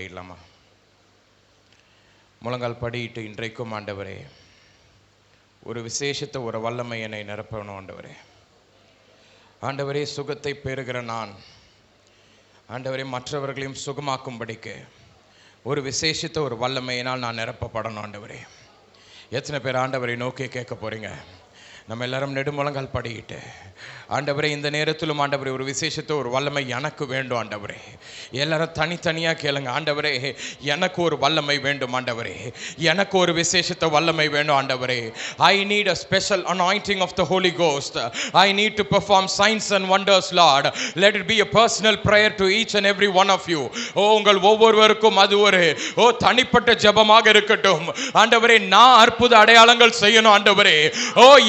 படியிடலாமா? முழங்கால் படியிட்டு, இன்றைக்கும் ஆண்டவரே ஒரு விசேஷத்தை, ஒரு வல்லமை என்னை நிரப்பணும் ஆண்டவரே. ஆண்டவரே, சுகத்தை பெறுகிற நான் ஆண்டவரே மற்றவர்களையும் சுகமாக்கும்படிக்கு ஒரு விசேஷத்தை, ஒரு வல்லமையினால் நான் நிரப்பப்படணும் ஆண்டவரே. எத்தனை பேர் ஆண்டவரை நோக்கி கேட்க போறீங்க? நம்ம எல்லாரும் நெடுமுழங்கால் படிக்கிட்டு, ஆண்டவரே இந்த நேரத்திலும் ஆண்டவரே ஒரு விசேஷத்தை, ஒரு வல்லமை எனக்கு வேண்டும் ஆண்டவரே. எல்லாரும் தனித்தனியாக கேளுங்க. ஆண்டவரே எனக்கு ஒரு வல்லமை வேண்டும் ஆண்டவரே, எனக்கு ஒரு விசேஷத்தை, வல்லமை வேண்டும் ஆண்டவரே. I need a special anointing of the Holy Ghost. I need to perform signs and wonders, Lord. Let it be a personal prayer to each and every one of you. உங்கள் ஒவ்வொருவருக்கும் அது ஒரு தனிப்பட்ட ஜெபமாக இருக்கட்டும். ஆண்டவரே நான் அற்புத அடையாளங்கள் செய்யணும் ஆண்டவரே.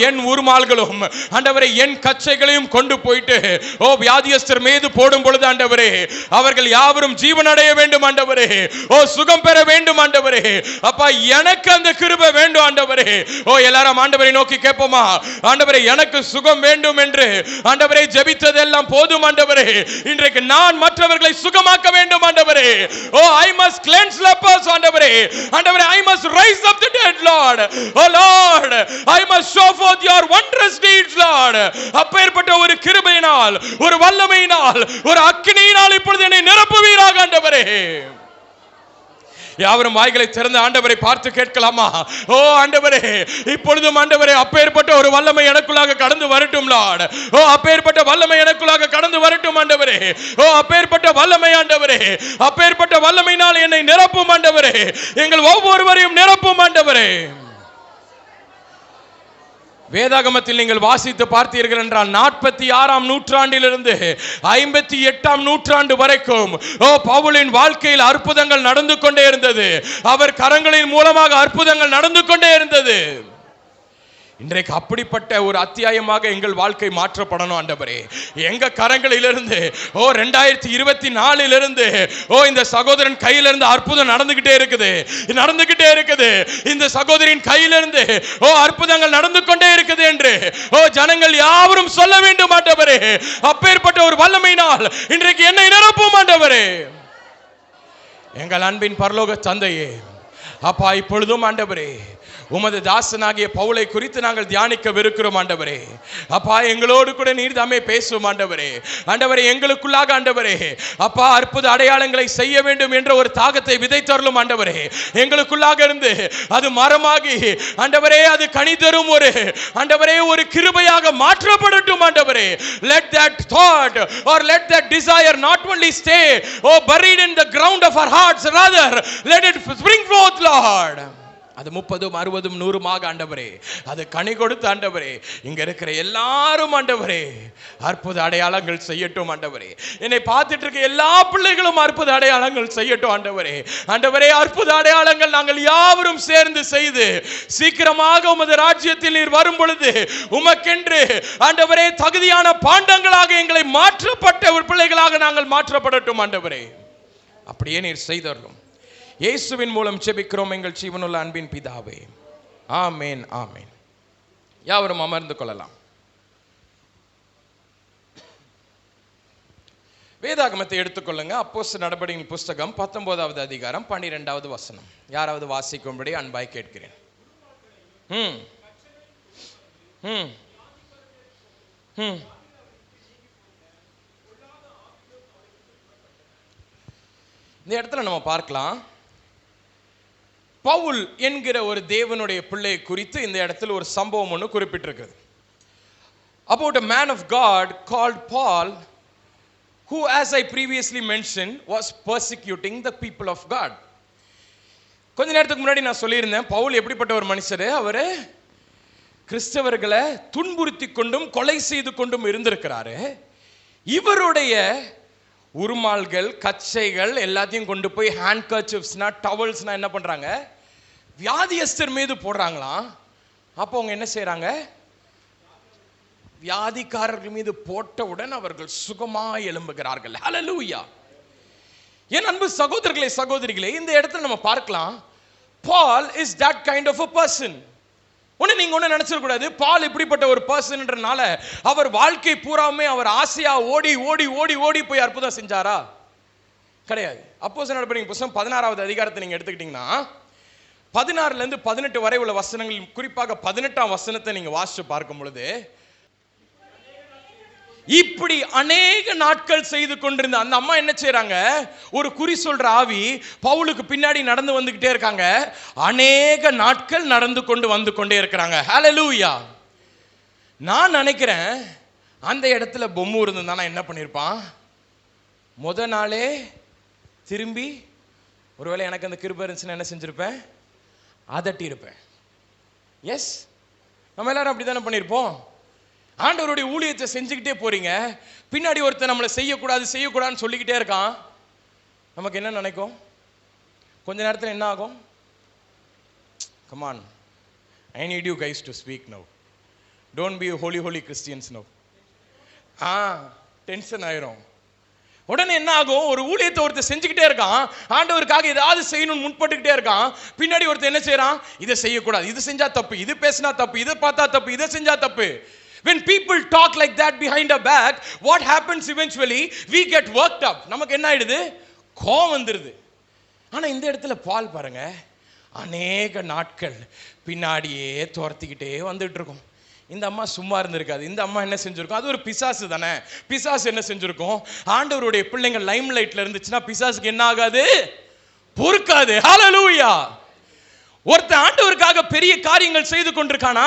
என் உருமால்களும் ஆண்டவரே என் கச்சைகளையும் கொண்டு போயிட்டு வியாதியஸ்தர் மீது போடும் பொழுது ஆண்டவரே அவர்கள் யாவரும் ஜீவன் அடைய வேண்டும் ஆண்டவரே. சுகம் பெற வேண்டும் ஆண்டவரே. அப்பா எனக்கு அந்த கிருபை வேண்டும் ஆண்டவரே. எல்லாரும் ஆண்டவரை நோக்கி கேட்போமா? ஆண்டவரே எனக்கு சுகம் வேண்டும் என்று ஆண்டவரே ஜெபித்ததெல்லாம் போதும் ஆண்டவரே. இன்றைக்கு நான் மற்றவர்களை சுகமாக்க வேண்டும் ஆண்டவரே. I must cleanse lepers ஆண்டவரே. ஆண்டவரே I must raise up the dead, Lord. Lord, I must show forth your wondrous deeds, Lord. அப்பேற்பட்ட ஒரு கிருபையினால், ஒரு வல்லமையினால், ஒரு அக்கினியினால் இப்பொழுது என்னை நிரப்புவீராக ஆண்டவரே. யாவரும் வாய்களை திறந்து ஆண்டவரை பார்த்து கேட்கலாமா? ஆண்டவரே இப்பொழுதும் ஆண்டவரே அப்பேற்பட்ட ஒரு வல்லமை எனக்குள்ளாக கடந்து வரட்டும் லார்ட். அப்பேற்பட்ட வல்லமை எனக்குள்ளாக கடந்து வரட்டும் ஆண்டவரே. அப்பேற்பட்ட வல்லமை ஆண்டவரே, அப்பேற்பட்ட வல்லமையினால் என்னை நிரப்பும் ஆண்டவரே. எங்கள் ஒவ்வொருவரையும் நிரப்பும் ஆண்டவரே. வேதாகமத்தில் நீங்கள் வாசித்து பார்த்தீர்கள் என்றால் 46ஆம் நூற்றாண்டிலிருந்து 58ஆம் நூற்றாண்டு வரைக்கும் பவுலின் வாழ்க்கையில் அற்புதங்கள் நடந்து கொண்டே இருந்தது. அவர் கரங்களின் மூலமாக அற்புதங்கள் நடந்து கொண்டே இருந்தது. இன்றைக்கு அப்படிப்பட்ட ஒரு அத்தியாயமாக எங்கள் வாழ்க்கை மாற்றப்படணும் ஆண்டவரே. எங்க கரங்களிலிருந்து 2024 இந்த சகோதரன் கையிலிருந்து அற்புதம் நடந்துகிட்டே இருக்குது. இந்த சகோதரின் கையிலிருந்து அற்புதங்கள் நடந்து கொண்டே இருக்குது என்று ஜனங்கள் யாவரும் சொல்ல வேண்டும் ஆண்டவரே. அப்பேற்பட்ட ஒரு வல்லமையினால் இன்றைக்கு என்னை நிரப்பும் ஆண்டவரே. எங்கள் அன்பின் பரலோக தந்தையே, அப்பா இப்பொழுதும் ஆண்டவரே உமது தாசனாகிய பவுலை குறித்து நாங்கள் தியானிக்கவிருக்கிறோம் ஆண்டவரே. அப்பா எங்களோடு கூட நீர் தாமே பேசும் ஆண்டவரே. ஆண்டவரே எங்களுக்குள்ளாக ஆண்டவரே அப்பா அற்புத அடையாளங்களை செய்ய வேண்டும் என்ற ஒரு தாகத்தை விதைத்தருளும் ஆண்டவரே. எங்களுக்குள்ளாக இருந்து அது மரமாகி ஆண்டவரே அது கனி தரும் ஒரு ஆண்டவரே ஒரு கிருபையாக மாற்றப்படட்டும் ஆண்டவரே. Let that thought or let that desire not only stay buried in the ground of our hearts, rather let it spring forth, Lord. அது 30, 60, 100 ஆண்டவரே அது கனி கொடுத்து ஆண்டவரே இங்க இருக்கிற எல்லாரும் ஆண்டவரே அற்புத அடையாளங்கள் செய்யட்டும் ஆண்டவரே. என்னை பார்த்துட்டு இருக்க எல்லா பிள்ளைகளும் அற்புத அடையாளங்கள் செய்யட்டும் ஆண்டவரே. ஆண்டவரே அற்புத அடையாளங்கள் நாங்கள் யாவரும் சேர்ந்து செய்து சீக்கிரமாக உமது ராஜ்யத்தில் நீர் வரும் பொழுது உமக்கென்று ஆண்டவரே தகுதியான பாண்டங்களாக எங்களை மாற்றப்பட்ட ஒரு பிள்ளைகளாக நாங்கள் மாற்றப்படட்டும் ஆண்டவரே. அப்படியே நீர் செய்தருளும். இயேசுவின் மூலம் ஜெபிக்கிறோம் எங்கள் ஜீவனுள்ள அன்பின் பிதாவே. ஆமென், ஆமென். யாவரும் அமர்ந்து கொள்ளலாம். வேதாகமத்தை எடுத்துக்கொள்ளுங்க. அப்போஸ்தலர் நடபடிகளின் புஸ்தகம் 19வது அதிகாரம் 12வது வசனம். யாராவது வாசிக்கும்படி அன்பாய் கேட்கிறேன். இந்த இடத்துல நம்ம பார்க்கலாம், பவுல் என்கிற ஒரு தேவனுடைய பிள்ளை குறித்து இந்த இடத்துல ஒரு சம்பவம் ஒன்று குறிப்பிட்டிருக்கிறது. About a man of God called Paul, who as I previously mentioned was persecuting the people of God. கொஞ்ச நேரத்துக்கு முன்னாடி நான் சொல்லியிருந்தேன் பவுல் எப்படிப்பட்ட ஒரு மனுஷர். அவர் கிறிஸ்தவர்களை துன்புறுத்தி கொண்டும் கொலை செய்து கொண்டும் இருந்திருக்கிறாரு. இவருடைய உருமால்கள், கச்சைகள் எல்லாத்தையும் கொண்டு போய் ஹேண்ட் கர்ச்சீஃப்ஸ்னா, டவல்ஸ்னா என்ன பண்றாங்க? வியாதியஸ்தர் மீது போடுறாங்களாம். அப்போ அவங்க என்ன செய்யறாங்க? வியாதிக்காரர்கள் மீது போட்டவுடன் அவர்கள் சுகமாய் எழும்புகிறார்கள். ஹல்லேலூயா. என் அன்பு சகோதரர்களே, சகோதரிகளே, இந்த இடத்துல நம்ம பார்க்கலாம், Paul is that kind of a person. நீங்க ஒண்ணு நினைச்சிடக்கூடாது, பால் இப்படிப்பட்ட ஒரு பர்சன்ன்றனால அவர் வாழ்க்கை பூராமே அவர் ஆசையா ஓடி ஓடி ஓடி ஓடி போய் அற்புதம் செஞ்சாரா? கிடையாது. அப்போஸ்தலர் நடபடிகளின் புத்தகம் 16வது அதிகாரத்தை நீங்க எடுத்துக்கிட்டீங்கன்னா 16லேருந்து 18 வரை உள்ள வசனங்கள், குறிப்பாக 18ஆம் வசனத்தை நீங்க வாசிச்சு பார்க்கும் பொழுது, இப்படி அநேக நாட்கள் செய்து கொண்டிருந்த அந்த அம்மா என்ன செய்றாங்க, ஒரு குறி சொல்ற ஆவி பவுலுக்கு பின்னாடி நடந்து வந்துகிட்டே இருக்காங்க. அநேக நாட்கள் நடந்து கொண்டே இருக்கிறாங்க. ஹல்லேலூயா. நான் நினைக்கிறேன் அந்த இடத்துல பொம்மு இருந்தானா என்ன பண்ணிருப்பான், முத நாளே திரும்பி, ஒருவேளை எனக்கு அந்த கிருபை இருந்துச்சுன்னா என்ன செஞ்சிருப்பேன், அதட்டி இருப்பேன். எஸ், நம்ம எல்லாரும் அப்படித்தானே பண்ணியிருப்போம். ஆண்டவருடைய ஊழியத்தை செஞ்சுக்கிட்டே போறீங்க, பின்னாடி ஒருத்தர் நம்மளை செய்யக்கூடாதுன்னு சொல்லிக்கிட்டே இருக்கான். நமக்கு என்ன நினைக்கும், கொஞ்ச நேரத்தில் என்ன ஆகும், come on, I need you guys to speak now, don't be Holi Christians now. Tension ஆயிரும். உடனே என்ன ஆகும், ஒரு ஊழியத்தை ஒருத்தர் செஞ்சுக்கிட்டே இருக்கான், ஆண்டவருக்காக ஏதாவது செய்யணும்னு முன்பட்டுக்கிட்டே இருக்கான். பின்னாடி ஒருத்தர் என்ன செய்யறான், இதை செய்யக்கூடாது, இது செஞ்சா தப்பு, இது பேசினா தப்பு, இதை பார்த்தா தப்பு, இதை செஞ்சா தப்பு. When people talk like that behind our back, what happens eventually? We get worked up. நமக்கு என்ன ஆயிடுது, கோவம் வந்துருது. ஆனா இந்த இடத்துல பால் பாருங்க, அநேக நாட்கள் பின்னாடியே துரத்திக்கிட்டே வந்துட்டு இருக்கும். இந்த அம்மா சும்மா இருந்திருக்காது. இந்த அம்மா என்ன செஞ்சிருக்கும், அது ஒரு பிசாசு தானே. பிசாசு என்ன செஞ்சிருக்கும், ஆண்டவருடைய பிள்ளைங்க லைம் லைட்ல இருந்துச்சுன்னா பிசாசுக்கு என்ன ஆகாது, பொறுக்காது. ஹல்லேலூயா. ஒருத்தன் ஆண்டவருக்காக பெரிய காரியங்கள் செய்து கொண்டிருக்கானா,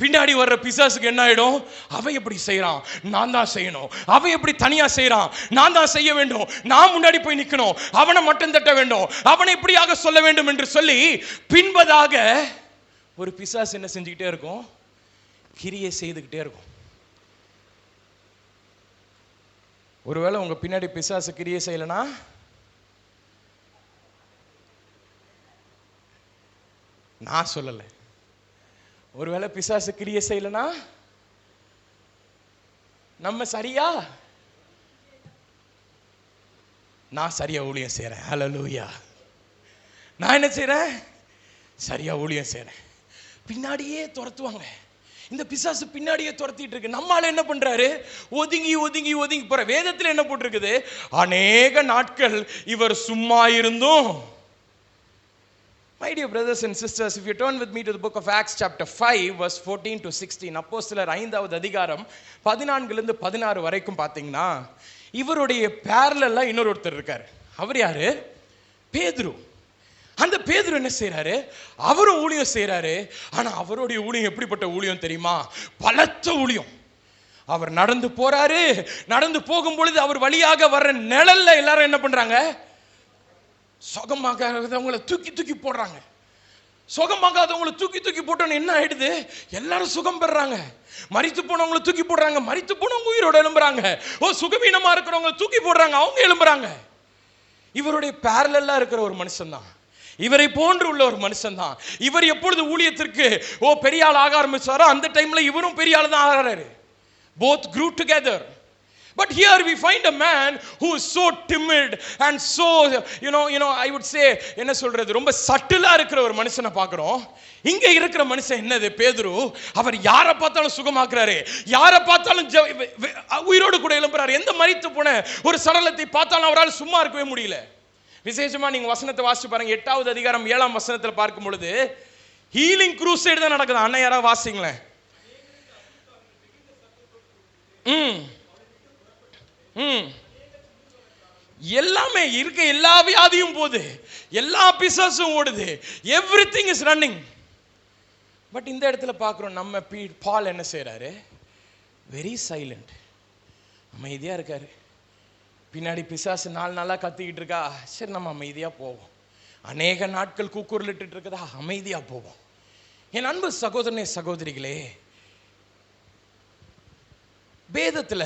பின்னாடி வர்ற பிசாசுக்கு என்ன ஆயிடும், அவன் எப்படி செய்யறான், நான் தான் செய்யணும், அவன் எப்படி தனியா செய்யறான், நான் தான் செய்ய வேண்டும், நான் முன்னாடி போய் நிக்கணும், அவனை மட்டும் தட்ட வேண்டும், அவனை இப்படியாக சொல்ல வேண்டும் என்று சொல்லி பின்பதாக ஒரு பிசாசு என்ன செஞ்சுக்கிட்டே இருக்கும், கிரியை செய்துக்கிட்டே இருக்கும். ஒருவேளை உங்க பின்னாடி பிசாசு கிரியை செய்யலனா, நான் சொல்லல, ஒருவேளை பிசாசு கிரியை செய்யலனா நம்ம சரியா, நான் சரியா ஊழியம் செய்றேன். ஹல்லேலூயா. நான் என்ன செய்றேன், சரியா ஊழியம் செய்றேன். பின்னாடியே துரத்துவாங்க, இந்த பிசாசு பின்னாடியே துரத்திட்டு இருக்கு. நம்மால என்ன பண்றாரு, ஒதுங்கி ஒதுங்கி ஒதுங்கி போற. வேதத்தில் என்ன போட்டிருக்குது, அநேக நாட்கள் இவர் சும்மா இருந்தும். My dear brothers and sisters, if you turn with me to the book of Acts chapter 5 verse 14 to 16, அப்போஸ்தலர் 5வது அதிகாரம் 14லிருந்து 16 வரைக்கும் பார்த்தீங்கன்னா, இவருடைய பேரலல்ல இன்னொருத்தர் இருக்காரு. அவர் யாரு, பேதுரு. அந்த பேதுரு என்ன செய்யறாரு, அவரும் ஊழியம் செய்யறாரு. ஆனா அவருடைய ஊழியம் எப்படிப்பட்ட ஊழியம் தெரியுமா, பலத்த ஊழியம். அவர் நடந்து போறாரு, நடந்து போகும் பொழுது அவர் வழியாக வர்ற நிழல்ல எல்லாரும் என்ன பண்றாங்க, சுகமாகாதவங்களை தூக்கி தூக்கி போடுறாங்க. சுகமாகாதவங்களை தூக்கி தூக்கி போட்டோன்னு என்ன ஆயிடுது, எல்லாரும் சுகம் பெறாங்க. மரித்து போனவங்களை தூக்கி போடுறாங்க, மரித்து போனவங்க உயிரோட எழும்புறாங்க. சுகவீனமா இருக்கிறவங்களை தூக்கி போடுறாங்க, அவங்க எழும்புறாங்க. இவருடைய பேரலல்லா இருக்கிற ஒரு மனுஷன் தான், இவரை போன்று உள்ள ஒரு மனுஷன் தான். இவர் எப்பொழுது ஊழியத்திற்கு பெரிய ஆள் ஆக ஆரம்பிச்சாரோ அந்த டைம்ல இவரும் பெரிய ஆள் தான் ஆகிறாரு. Both grew together. But here we find a man who is so timid and so you know I would say என்ன சொல்றது, ரொம்ப சட்டிலா இருக்கிற ஒரு மனுஷனை பார்க்கிறோம். இங்க இருக்கிற மனுஷன் என்னது, பேதுரு. அவர் யாரை பார்த்தாலும் சுகமாக்குறாரு, யாரை பார்த்தாலும் உயிரோடு கூட எழும்புறாரு. எந்த மரித்து போன ஒரு சடலத்தை பார்த்தாலும் அவரால் சும்மா இருக்கவே முடியல. விசேஷமா நீங்க வசனத்தை வாசிச்சு பாருங்க, 8வது அதிகாரம் 7ஆம் வசனத்தில் பார்க்கும் பொழுது ஹீலிங் க்ரூசைடு தான் நடக்குது. அண்ணா யாராவது வாசிங்களேன். எல்லாமே இருக்க, எல்லா வியாதியும் போகுது, எல்லா பிசாசும் ஓடுது, எவ்ரிதிங் இஸ் ரன்னிங். பட் இந்த இடத்துல பார்க்கிறோம், நம்ம பால் என்ன செய்யறாரு, வெரி சைலண்ட், அமைதியா இருக்காரு. பின்னாடி பிசாசு 4 நாளா கத்திக்கிட்டு இருக்கா, சரி நம்ம அமைதியா போவோம். அநேக நாட்கள் கூக்குரலிட்டு இருக்குதா, அமைதியா போவோம். என் அன்பு சகோதரனே சகோதரிகளே, வேதத்துல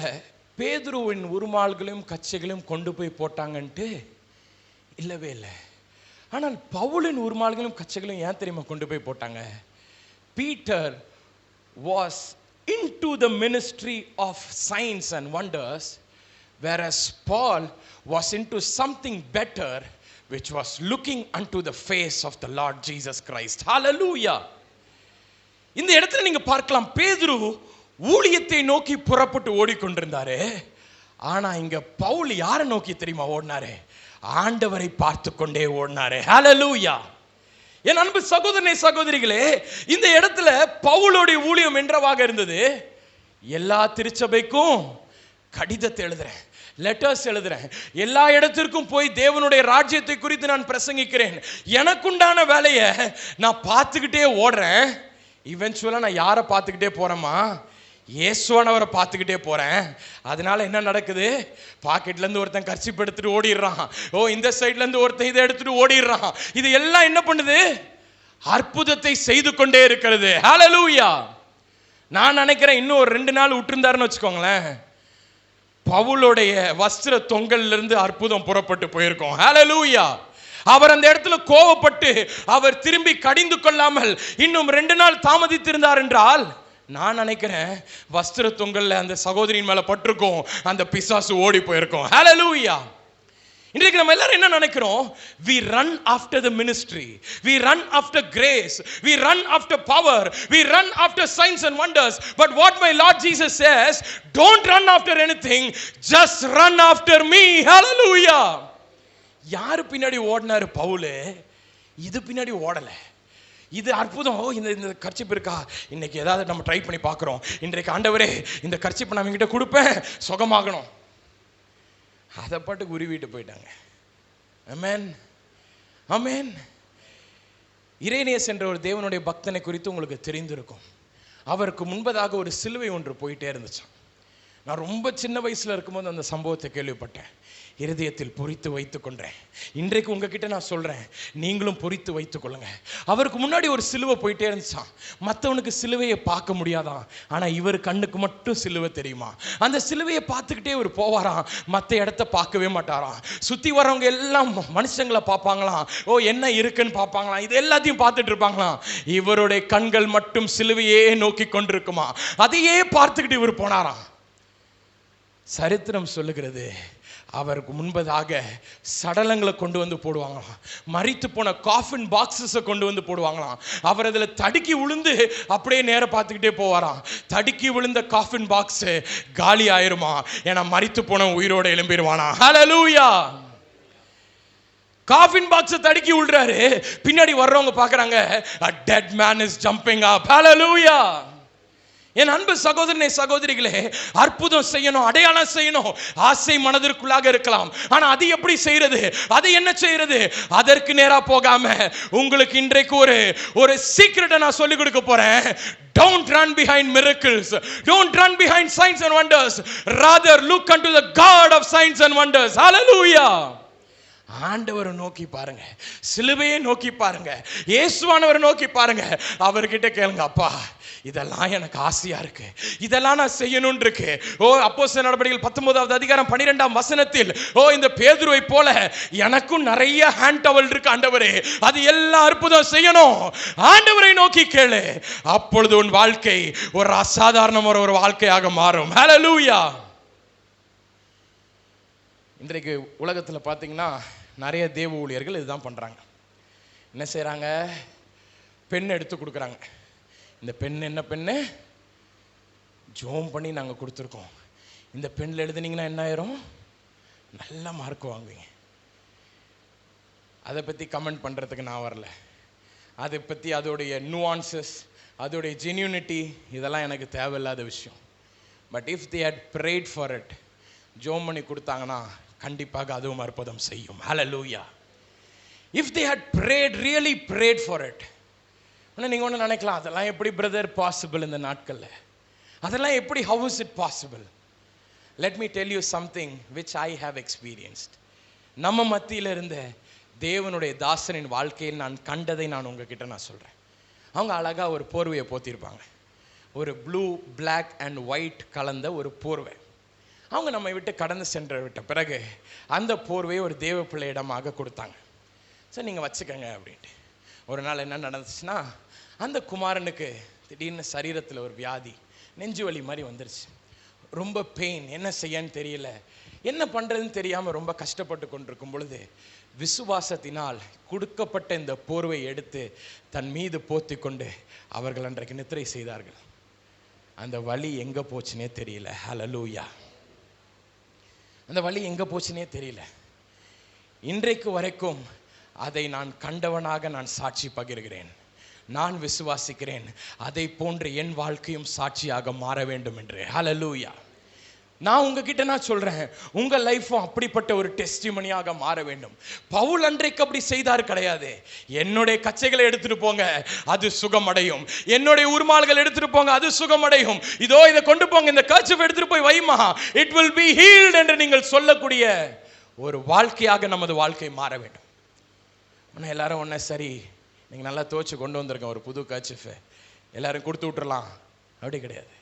பேதுருவின் உருமால்களையும் கச்சைகளையும் கொண்டு போய் போட்டாங்கன்ட்டு இல்லவே இல்லை. ஆனால் பவுலின் உருமால்களையும் கச்சைகளையும் ஏன் தெரியுமா கொண்டு போய் போட்டாங்க? Peter was into the ministry of signs and wonders, whereas Paul was into something better, which was looking unto the face of the Lord Jesus Christ. Hallelujah. இந்த இடத்துல நீங்க பார்க்கலாம், பேதுரு ஊழியத்தை நோக்கி புறப்பட்டு ஓடிக்கொண்டிருந்தாரு. ஆனா இங்க பவுல் யாரை நோக்கி தெரியுமா ஓடினாரு? ஆண்டவரை பார்த்து கொண்டே ஓடினாரு. ஹல்லேலூயா. என் அன்பு சகோதரனே சகோதரிகளே, இந்த இடத்துல பவுலுடைய ஊழியம் என்றவாக இருந்தது. எல்லா திருச்சபைக்கும் கடிதத்தை எழுதுறேன், லெட்டர்ஸ் எழுதுறேன், எல்லா இடத்திற்கும் போய் தேவனுடைய ராஜ்யத்தை குறித்து நான் பிரசங்கிக்கிறேன். எனக்குண்டான வேலையை நான் பார்த்துக்கிட்டே ஓடுறேன். இவென்ச்சுவலா நான் யாரை பார்த்துக்கிட்டே போறேமா? இயேசுவானவரை பார்த்துக்கிட்டே போறேன். அதனால என்ன நடக்குது? பாக்கெட்ல இருந்து ஒருத்தன் கர்ச்சீப் எடுத்துட்டு ஓடிடுறான். இந்த சைட்ல இருந்து ஒருத்தன் இதை எடுத்துட்டு ஓடிடுறான். இது எல்லாம் என்ன பண்ணுது? அற்புதத்தை செய்து கொண்டே இருக்கிறது. ஹல்லேலூயா. நான் நினைக்கிறேன் இன்னும் ஒரு 2 நாள் விட்டுருந்தாருன்னு வச்சுக்கோங்களேன், பவுலுடைய வஸ்திர தொங்கல்ல இருந்து அற்புதம் புறப்பட்டு போயிருக்கும். ஹல்லேலூயா. அவர் அந்த இடத்துல கோவப்பட்டு அவர் திரும்பி கடிந்து கொள்ளாமல் இன்னும் 2 நாள் தாமதித்திருந்தார் என்றால், நான் நினைக்கிறேன் வஸ்திர தொங்கல்ல அந்த சகோதரியின் மேல பட்டிருக்கும், அந்த பிசாசு ஓடி போயிருக்கும். ஹல்லேலூயா. இன்றைக்கு நம்ம எல்லாரும் என்ன நினைக்கிறோம்? we run after the ministry, we run after grace, we run after power, we run after signs and wonders. But what my Lord Jesus says, don't run after anything, just run after me. Hallelujah. யாரு பின்னாடி ஓடினாரு பவுல்? இது பின்னாடி ஓடல. இது அற்புதம். இந்த kerchief இருக்கா, இன்னைக்கு ஏதாவது நம்ம ட்ரை பண்ணி பார்க்குறோம். இன்றைக்கு ஆண்டவரே இந்த கர்ச்சிப்பை நான் இவங்கிட்ட கொடுப்பேன், சுகமாகணும். அதை பாட்டுக்கு உருவிட்டு போயிட்டாங்க. ஆமென், ஆமென். இரேனியஸ் என்ற ஒரு தேவனுடைய பக்தனை குறித்து உங்களுக்கு தெரிந்திருக்கும். அவருக்கு முன்பதாக ஒரு சிலுவை ஒன்று போயிட்டே இருந்துச்சு. நான் ரொம்ப சின்ன வயசுல இருக்கும்போது அந்த சம்பவத்தை கேள்விப்பட்டேன். இருதயத்தில் பொறித்து வைத்துக் கொண்டேன். இன்றைக்கு உங்ககிட்ட நான் சொல்றேன், நீங்களும் பொறித்து வைத்துக் கொள்ளுங்க. அவருக்கு முன்னாடி ஒரு சிலுவை போயிட்டே இருந்துச்சான். மற்றவனுக்கு சிலுவையை பார்க்க முடியாதான், ஆனா இவர் கண்ணுக்கு மட்டும் சிலுவை தெரியுமா. அந்த சிலுவையை பார்த்துக்கிட்டே இவர் போவாராம், மற்ற இடத்த பார்க்கவே மாட்டாராம். சுத்தி வரவங்க எல்லாம் மனுஷங்களை பார்ப்பாங்களாம், என்ன இருக்குன்னு பார்ப்பாங்களாம், இது எல்லாத்தையும் பார்த்துட்டு இருப்பாங்களாம். இவருடைய கண்கள் மட்டும் சிலுவையே நோக்கி கொண்டிருக்குமா. அதையே பார்த்துக்கிட்டு இவர் போனாராம். சரித்திரம் சொல்லுகிறது, அவருக்கு முன்பதாக சடலங்களை கொண்டு வந்து போடுவாங்களாம், மரித்து போன காஃபின் பாக்ஸஸை கொண்டு வந்து போடுவாங்களாம். அவர் அதில் தடுக்கி விழுந்து அப்படியே நேரம் பார்த்துக்கிட்டே போவாராம். தடுக்கி விழுந்த காஃபின் பாக்ஸ் காலி ஆயிருமா, ஏன்னா மரித்து போன உயிரோட எழும்பிடுவானா. ஹல்லேலூயா. காஃபின் பாக்ஸை தடுக்கி விழுறாரு, பின்னாடி வர்றவங்க பார்க்குறாங்க, a dead man is jumping up. ஹல்லேலூயா. என் அன்பு சகோதரனே சகோதரிகளே, அற்புதம் செய்யணும், அடையாளம் செய்யணும், ஆசை மனதிற்குள்ளாக இருக்கலாம். ஆனா அது எப்படி செய்யறது? அது என்ன செய்யறது? அதற்கு நேரா போகாம உங்களுக்கு இன்றைக்கு ஒரு சீக்ரெட்டை நான் சொல்லிக் கொடுக்க போறேன். Don't run behind miracles, don't run behind signs and wonders, rather look unto the God of signs and wonders. Hallelujah. ஆண்டவரை நோக்கி பாருங்க, சிலுவையை நோக்கி பாருங்க, இயேசுவானவரை நோக்கி பாருங்க. அவர்கிட்ட கேளுங்க, அப்பா இதெல்லாம் எனக்கு ஆசையா இருக்கு, இதெல்லாம் நான் செய்யணும் இருக்கு. அப்போஸ்தலர் நடபடிகள் 19வது அதிகாரம் 12ஆம் வசனத்தில், இந்த பேதுருவை போல எனக்கும் நிறைய ஹேண்ட் டவல் இருக்கு ஆண்டவரே, அது எல்லா அற்புதம் செய்யணும். ஆண்டவரை நோக்கி கேளு, அப்பொழுது உன் வாழ்க்கை ஒரு அசாதாரணமான ஒரு வாழ்க்கையாக மாறும். ஹல்லேலூயா. இன்றைக்கு உலகத்தில் பார்த்தீங்கன்னா நிறைய தேவ ஊழியர்கள் இதுதான் பண்ணுறாங்க. என்ன செய்கிறாங்க? பெண் எடுத்து கொடுக்குறாங்க. இந்த பெண் என்ன பெண்ணு? ஜோம் பண்ணி நாங்கள் கொடுத்துருக்கோம். இந்த பெண்ணில் எழுதுனீங்கன்னா என்ன ஆயிரும்? நல்ல மார்க் வாங்குவீங்க. அதை பற்றி கமெண்ட் பண்ணுறதுக்கு நான் வரல. அதை பற்றி அதோடைய நுவான்சஸ், அதோடைய ஜென்யூனிட்டி, இதெல்லாம் எனக்கு தேவையில்லாத விஷயம். But if they had prayed for it, ஜோம் பண்ணி கொடுத்தாங்கன்னா கண்டிப்பாக அதுவும் அற்புதம் செய்யும். Hallelujah. If they had prayed, really prayed for it. ஆனால் நீங்கள் ஒன்று நினைக்கலாம், அதெல்லாம் எப்படி பிரதர் பாசிபிள் இந்த நாட்களில்? அதெல்லாம் எப்படி, how is it possible? Let me tell you something which I have experienced. நம்ம மத்தியில் இருந்த தேவனுடைய தாசனின் வாழ்க்கையில் நான் கண்டதை நான் உங்ககிட்ட நான் சொல்கிறேன். அவங்க அழகாக ஒரு போர்வையை போத்திருப்பாங்க, ஒரு ப்ளூ, பிளாக் அண்ட் ஒயிட் கலந்த ஒரு போர்வை. அவங்க நம்மை விட்டு கடந்து சென்று விட்ட பிறகு அந்த போர்வையை ஒரு தேவ பிள்ளையிடமாக கொடுத்தாங்க. சரி நீங்கள் வச்சுக்கோங்க அப்படின்ட்டு. ஒரு நாள் என்ன நடந்துச்சுன்னா, அந்த குமாரனுக்கு திடீர்னு சரீரத்தில் ஒரு வியாதி, நெஞ்சு வலி மாதிரி வந்துருச்சு. ரொம்ப பெயின், என்ன செய்யன்னு தெரியல, என்ன பண்ணுறதுன்னு தெரியாமல் ரொம்ப கஷ்டப்பட்டு கொண்டிருக்கும் பொழுது விசுவாசத்தினால் கொடுக்கப்பட்ட இந்த போர்வை எடுத்து தன் மீது போத்தி கொண்டு அவர்கள் அன்றைக்கு நித்திரை செய்தார்கள். அந்த வலி எங்கே போச்சுன்னே தெரியல. ஹல்லேலூயா. அந்த வலி எங்கே போச்சுன்னே தெரியல. இன்றைக்கு வரைக்கும் அதை நான் கண்டவனாக நான் சாட்சி பகிர்கிறேன். நான் விசுவாசிக்கிறேன் அதை போன்று என் வாழ்க்கையும் சாட்சியாக மாற வேண்டும் என்று. ஹல்லேலூயா. நான் உங்ககிட்ட நான் சொல்றேன், உங்க லைஃப்பும் அப்படிப்பட்ட ஒரு டெஸ்டிமனியாக மாற வேண்டும். பவுல் அன்றைக்கு அப்படி செய்தார் கிடையாது. என்னுடைய கச்சைகளை எடுத்துட்டு போங்க, அது சுகமடையும். என்னுடைய உருமால்கள் எடுத்துட்டு போங்க, அது சுகமடையும். இதோ இதை கொண்டு போங்க, இந்த கர்ச்சீஃப் எடுத்துட்டு போய் வைமா, இட் வில் பி ஹீல்ட் என்று நீங்கள் சொல்லக்கூடிய ஒரு வாழ்க்கையாக நமது வாழ்க்கை மாற வேண்டும். ஆனால் எல்லாரும் ஒன்று, சரி நீங்கள் நல்லா துவச்சி கொண்டு வந்திருக்கேன் ஒரு புது கர்ச்சீஃப், எல்லாரும் கொடுத்து விட்டுறலாம், அப்படி கிடையாது.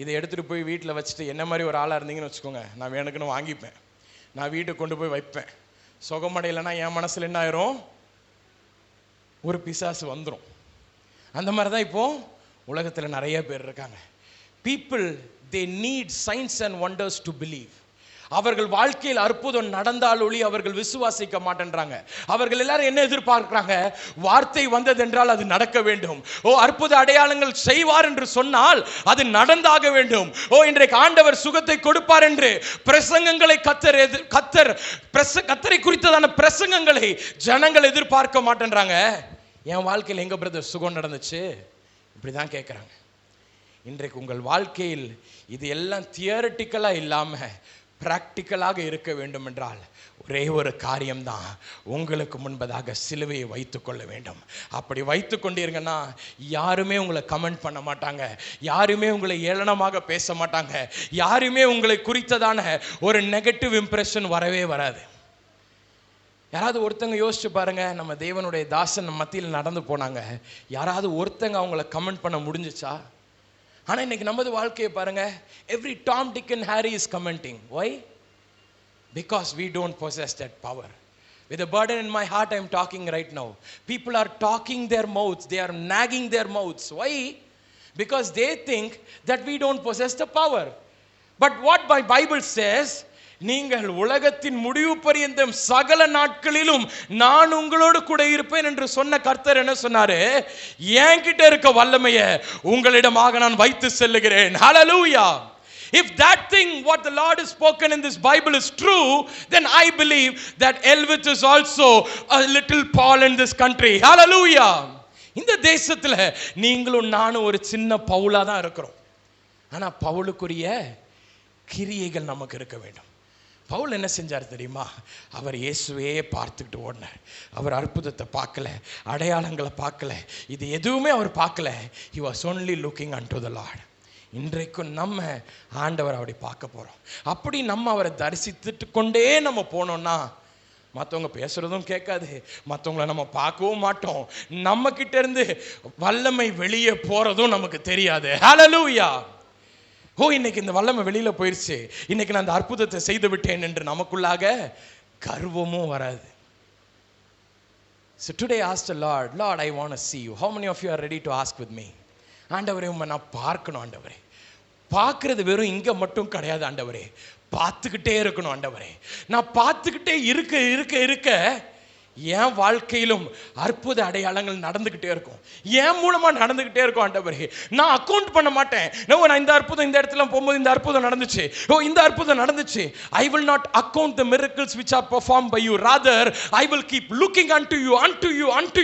இதை எடுத்துகிட்டு போய் வீட்டில் வச்சுட்டு என்ன மாதிரி ஒரு ஆளாக இருந்தீங்கன்னு வச்சுக்கோங்க, நான் வேணுக்குன்னு வாங்கிப்பேன், நான் வீட்டுக்கு கொண்டு போய் வைப்பேன். சுகமடையிலன்னா என் மனசில் என்ன ஆயிரும், ஒரு பிசாசு வந்துடும். அந்த மாதிரி தான் இப்போது உலகத்தில் நிறைய பேர் இருக்காங்க. People they need science and wonders to believe. அவர்கள் வாழ்க்கையில் அற்புதம் நடந்தால் ஒளி அவர்கள் விசுவாசிக்க மாட்டேன்றாங்க. அவர்கள் எல்லாரும் என்ன எதிர்பார்க்கிறாங்க, வார்த்தை வந்ததென்றால் அது நடக்க வேண்டும். அற்புத அடையாளங்கள் செய்வார் என்று சொன்னால் அது நடந்தாக வேண்டும். இன்றைக்கு ஆண்டவர் சுகத்தை கொடுப்பார் என்று பிரசங்கங்களை கத்தரை குறித்ததான பிரசங்கங்களை ஜனங்கள் எதிர்பார்க்க மாட்டேன்றாங்க. என் வாழ்க்கையில் எங்க பிரதர் சுகம் நடந்துச்சு, இப்படிதான் கேட்கிறாங்க. இன்றைக்கு உங்கள் வாழ்க்கையில் இது எல்லாம் தியரிட்டிக்கலா இல்லாம பிராக்டிக்கலாக இருக்க வேண்டும் என்றால் ஒரே ஒரு காரியம்தான், உங்களுக்கு முன்பதாக சிலுவையை வைத்துக் கொள்ள வேண்டும். அப்படி வைத்து கொண்டீங்கன்னா யாருமே உங்களை கமெண்ட் பண்ண மாட்டாங்க, யாருமே உங்களை ஏளனமாக பேச மாட்டாங்க, யாருமே உங்களை குறித்ததான ஒரு நெகட்டிவ் இம்ப்ரெஷன் வரவே வராது. யாராவது ஒருத்தங்க யோசிச்சு பாருங்க, நம்ம தேவனுடைய தாசன் மத்தியில் நடந்து போனாங்க, யாராவது ஒருத்தங்க அவங்கள கமெண்ட் பண்ண முடிஞ்சிச்சா? ஆனால் இன்னைக்கு நமது வாழ்க்கையை பாருங்க, every Tom Dick and Harry is commenting. Why? Because we don't possess that power. With a burden in my heart, I am talking right now. People are talking their mouths, they are nagging their mouths. Why? Because they think that we don't possess the power. But what my Bible says, நீங்கள் உலகத்தின் முடிவு பரியந்தம் சகல நாட்களிலும் நான் உங்களோடு கூட இருப்பேன் என்று சொன்ன கர்த்தர் என்ன சொன்னாரு, என்கிட்ட இருக்க வல்லமையை உங்களிடமாக நான் வைத்து செல்லுகிறேன். ஹல்லேலூயா. If that thing what the Lord has spoken in this Bible is true, then I believe that Elvis is also a little Paul in this country. Hallelujah. இந்த தேசத்துல நீங்களும் நானும் ஒரு சின்ன பவுலா தான் இருக்கிறோம். ஆனா பவுலுக்குரிய கிரியைகள் நமக்கு இருக்க வேண்டும். பவுல் என்ன செஞ்சார் தெரியுமா? அவர் இயேசுவே பார்த்துக்கிட்டு ஓடினார். அவர் அற்புதத்தை பார்க்கல, அடையாளங்களை பார்க்கல, இது எதுவுமே அவர் பார்க்கல. He was only looking unto the Lord. இன்றைக்கும் நம்ம ஆண்டவர் அப்படி பார்க்க போகிறோம். அப்படி நம்ம அவரை தரிசித்துட்டு கொண்டே நம்ம போனோம்னா மற்றவங்க பேசுகிறதும் கேட்காது, மற்றவங்கள நம்ம பார்க்கவும் மாட்டோம், நம்ம கிட்ட இருந்து வல்லமை வெளியே போகிறதும் நமக்கு தெரியாது. ஹல்லேலூயா. இன்னைக்கு இந்த வல்லமை வெளியில் போயிடுச்சு, இன்னைக்கு நான் அந்த அற்புதத்தை செய்து விட்டேன் என்று நமக்குள்ளாக கர்வமும் வராது. So today ask the Lord, Lord, I want to see you. How many of you are ready to ask with me? ஆண்டவரே, உம்மை நான் பார்க்கணும் ஆண்டவரே. பார்க்கறது வெறும் இங்கே மட்டும் கிடையாது ஆண்டவரே, பார்த்துக்கிட்டே இருக்கணும் ஆண்டவரே. நான் பார்த்துக்கிட்டே இருக்க இருக்க இருக்க என் வாழ்க்கையிலும் அற்புத அடையாளங்கள் நடந்துக்கிட்டே இருக்கும், என் மூலமாக நடந்துக்கிட்டே இருக்கும் ஆண்டவரே. நான் அக்கௌண்ட் பண்ண மாட்டேன், நான் இந்த அற்புதம் இந்த இடத்துல போகும்போது இந்த அற்புதம் நடந்துச்சு, இந்த அற்புதம் நடந்துச்சு. I will not account the miracles which are performed by you. Rather, I will keep looking unto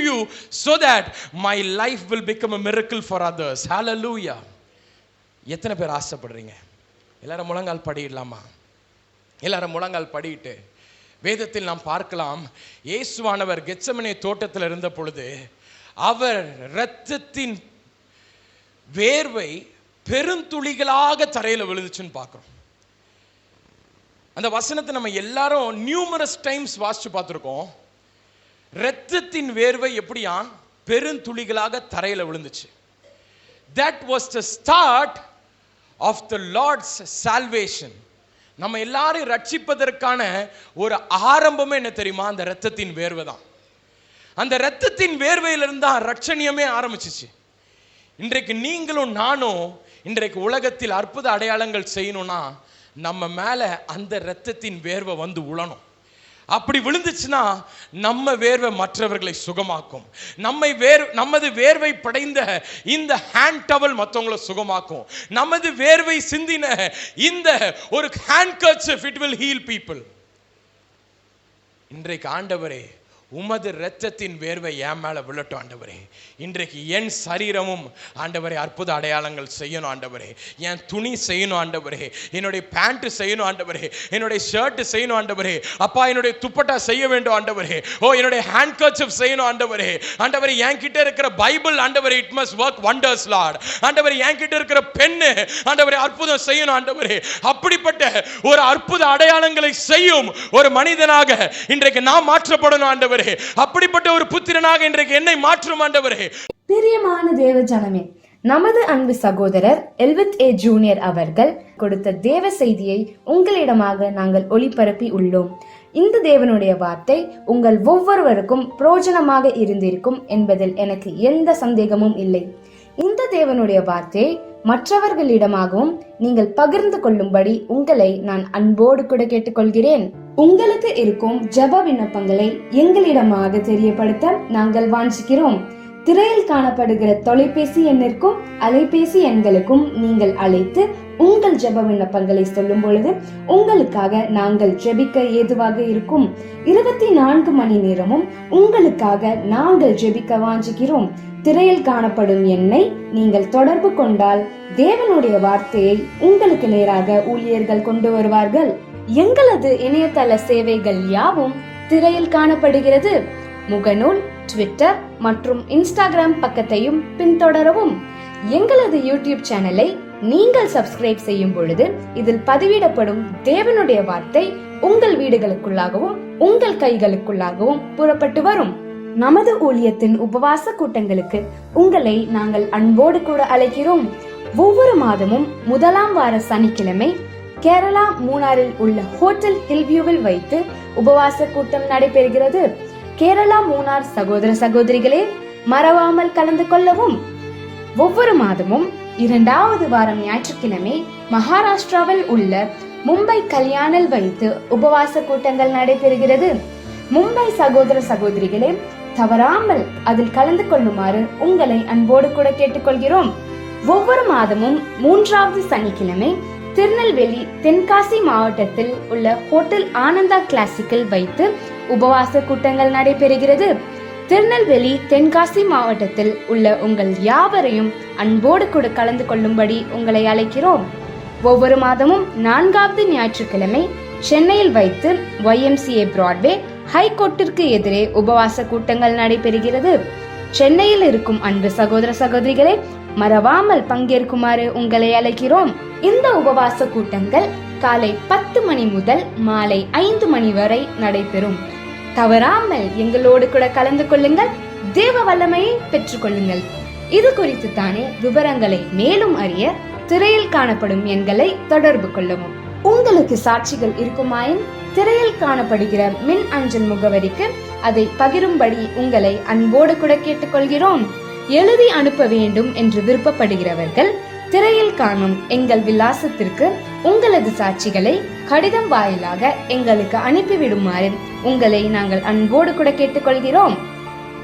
you so that my life will become a miracle for others. Hallelujah. எத்தனை பேர் ஆசைப்படுறீங்க? எல்லாரும் முழங்கால் படியிடலாமா? எல்லாரும் முழங்கால் படியிட்டு வேதத்தில் நாம் பார்க்கலாம், இயேசுவானவர் கெத்செமனே தோட்டத்தில் இருந்த பொழுது அவர் இரத்தத்தின் வேர்வை பெருந்துளிகளாக தரையில் விழுந்துச்சுன்னு பார்க்குறோம். அந்த வசனத்தை நம்ம எல்லாரும் நியூமரஸ் டைம்ஸ் வாசிச்சு பார்த்துருக்கோம். இரத்தத்தின் வேர்வை எப்படியா பெருந்துளிகளாக தரையில் விழுந்துச்சு. That was the start of the Lord's salvation. நம்ம எல்லாரும் ரட்சிப்பதற்கான ஒரு ஆரம்பமே என்ன தெரியுமா? அந்த இரத்தத்தின் வேர்வை தான். அந்த இரத்தத்தின் வேர்வையிலிருந்து தான் ரட்சணியமே ஆரம்பிச்சிச்சு. இன்றைக்கு நீங்களும் நானும் இன்றைக்கு உலகத்தில் அற்புத அடையாளங்கள் செய்யணும்னா நம்ம மேலே அந்த இரத்தத்தின் வேர்வை வந்து உழணும். அப்படி விழுந்துச்சுன்னா நம்ம வேர்வை மற்றவர்களை சுகமாக்கும். நமது வேர்வை படைந்த இந்த ஹேண்ட் டவல் மற்றவங்களை சுகமாக்கும். நமது வேர்வை சிந்தின இந்த ஒரு hand kerchief, it will heal people. இன்றைக்கு ஆண்டவரே உமது இரத்தத்தின் வேர்வை என் மேலே விழட்டும் ஆண்டவரே. இன்றைக்கு என் சரீரமும் ஆண்டவரே அற்புத அடையாளங்கள் செய்யணும் ஆண்டவரே. என் துணி செய்யணும் ஆண்டவரே, என்னுடைய பேண்ட் செய்யணும் ஆண்டவரே, என்னுடைய ஷர்ட் செய்யணும் ஆண்டவரே. அப்பா, என்னுடைய துப்பட்டா செய்ய வேண்டும் ஆண்டவரே. ஓ, என்னுடைய ஹேண்ட் கர்ச்சீஃப் செய்யணும் ஆண்டவரே. ஆண்டவரே, என்கிட்ட இருக்கிற பைபிள் ஆண்டவரே, it must work wonders Lord. ஆண்டவரே, என்கிட்ட இருக்கிற பென்னு ஆண்டவரே அற்புதம் செய்யணும் ஆண்டவரே. அப்படிப்பட்ட ஒரு அற்புத அடையாளங்களை செய்யும் ஒரு மனிதனாக இன்றைக்கு நான் மாற்றப்படணும் ஆண்டவரே. அப்படிப்பட்ட ஒரு புத்திரனாக இன்றைக்கு என்னை மாற்றும் ஆண்டவரே. பிரியமான தேவ ஜனமே, நமது அன்பு சகோதரர் எல்வித் ஏ ஜூனியர் அவர்கள் கொடுத்த தேவ செய்தியை உங்களிடமாக நாங்கள் ஒளிபரப்பி உள்ளோம். இந்த தேவனுடைய வார்த்தை உங்கள் ஒவ்வொருவருக்கும் பிரயோஜனமாக இருந்திருக்கும் என்பதில் எனக்கு எந்த சந்தேகமும் இல்லை. இந்த தேவனுடைய வார்த்தையை மற்றவர்களிடமாகவும் நீங்கள் பகிர்ந்து கொள்ளும்படி உங்களை நான் அன்போடு கூட கேட்டுக்கொள்கிறேன். உங்களுக்கு இருக்கும் ஜெப விண்ணப்பங்களை எங்களிடமாக தெரியப்படுத்த நாங்கள் வாஞ்சிக்கிறோம். திரையில் காணப்படுகிற தொலைபேசி எண்ணிற்கும் அலைபேசி எண்களுக்கும் நீங்கள் அழைத்து உங்கள் ஜெப விண்ணப்பங்களை சொல்லும் பொழுது உங்களுக்காக நாங்கள் ஜெபிக்க ஏதுவாக இருக்கும். 24 மணி நேரமும் உங்களுக்காக நாங்கள் ஜெபிக்க வாஞ்சிக்கிறோம். திரையில் காணப்படும் எண்ணை நீங்கள் தொடர்பு கொண்டால் தேவனுடைய வார்த்தையை உங்களுக்கு நேராக ஊழியர்கள் கொண்டு வருவார்கள். எங்களது இணையதள சேவைகள் யாவும் திரையில் காணப்படுகிறது. முகநூல், ட்விட்டர் மற்றும் இன்ஸ்டாகிராம் பக்கத்தையும் பின்தொடரவும். எங்களது யூடியூப் சேனலை நீங்கள் சப்ஸ்கிரைப் செய்யும் பொழுது இதில் பதிவிடப்படும் தேவனுடைய வார்த்தை உங்கள் வீடுகளுக்குள்ளாகவும் உங்கள் கைகளுக்குள்ளாகவும் புறப்பட்டு வரும். நமது ஊழியத்தின் உபவாச கூட்டங்களுக்கு உங்களை நாங்கள் அன்போடு கூட அழைக்கிறோம். ஒவ்வொரு மாதமும் முதலாம் வார சனிக்கிழமை கேரளா மூணாரில் உள்ள ஹோட்டல் ஹில்வியூவில் வைத்து உபவாச கூட்டம் நடைபெறுகிறது. கேரளா மூணார் சகோதர சகோதரிகளே, மறவாமல் கலந்து கொள்ளவும். ஒவ்வொரு மாதமும் 2வது வாரம் ஞாயிற்றுக்கிழமை மகாராஷ்டிராவில் உள்ள மும்பை கல்யாணில் வைத்து உபவாச கூட்டங்கள் நடைபெறுகிறது. மும்பை சகோதர சகோதரிகளே, தவறாமல் அதில் கலந்து கொள்ளுமாறு உங்களை அன்போடு கூட கேட்டுக்கொள்கிறோம். ஒவ்வொரு மாதமும் 3வது சனிக்கிழமை திருநெல்வேலி தென்காசி மாவட்டத்தில் உள்ள ஹோட்டல் ஆனந்தா கிளாசிக்கில் வைத்து உபவாச கூட்டங்கள் நடைபெறுகிறது. திருநெல்வேலி தென்காசி மாவட்டத்தில் உள்ள உங்கள் யாவரையும் அன்போடு கூட கலந்து கொள்ளும்படி உங்களை அழைக்கிறோம். ஒவ்வொரு மாதமும் 4வது ஞாயிற்றுக்கிழமை சென்னையில் வைத்து YMCA பிராட்வே ஹைகோர்ட்டிற்கு எதிரே உபவாச கூட்டங்கள் நடைபெறுகிறது. சென்னையில் இருக்கும் அன்பு சகோதர சகோதரிகளே, மறவாமல் பங்கேற்குமாறு உங்களை அழைக்கிறோம். இந்த உபவாச கூட்டங்கள் காலை 10 மணி முதல் மாலை 5 மணி வரை நடைபெறும். தவறாமல் எங்களோடு கூட கலந்து கொள்ளுங்கள். தேவ வல்லமையை பெற்றுக் கொள்ளுங்கள். இது குறித்து தானே விவரங்களை மேலும் அறிய திரையில் காணப்படும் எண்களை தொடர்பு கொள்ளவும். உங்களுக்கு சாட்சிகள் இருக்குமாயின் திரையில் காணப்படுகிற மின் அஞ்சல் முகவரிக்கு அதை பகிரும்படி உங்களை அன்போடு கூட கேட்டுக்கொள்கிறோம். எழுதி அனுப்ப வேண்டும் என்று விருப்பப்படுகிறவர்கள் திரையில் காணும் எங்கள் விலாசத்திற்கு உங்களது சாட்சிகளை கடிதம் வாயிலாக எங்களுக்கு அனுப்பிவிடுமாறு உங்களை நாங்கள் அன்போடு கூட கேட்டுக்கொள்கிறோம்.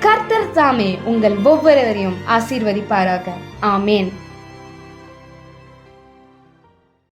கர்த்தர் தாமே உங்கள் ஒவ்வொருவரையும் ஆசீர்வதிப்பாராக. ஆமேன்.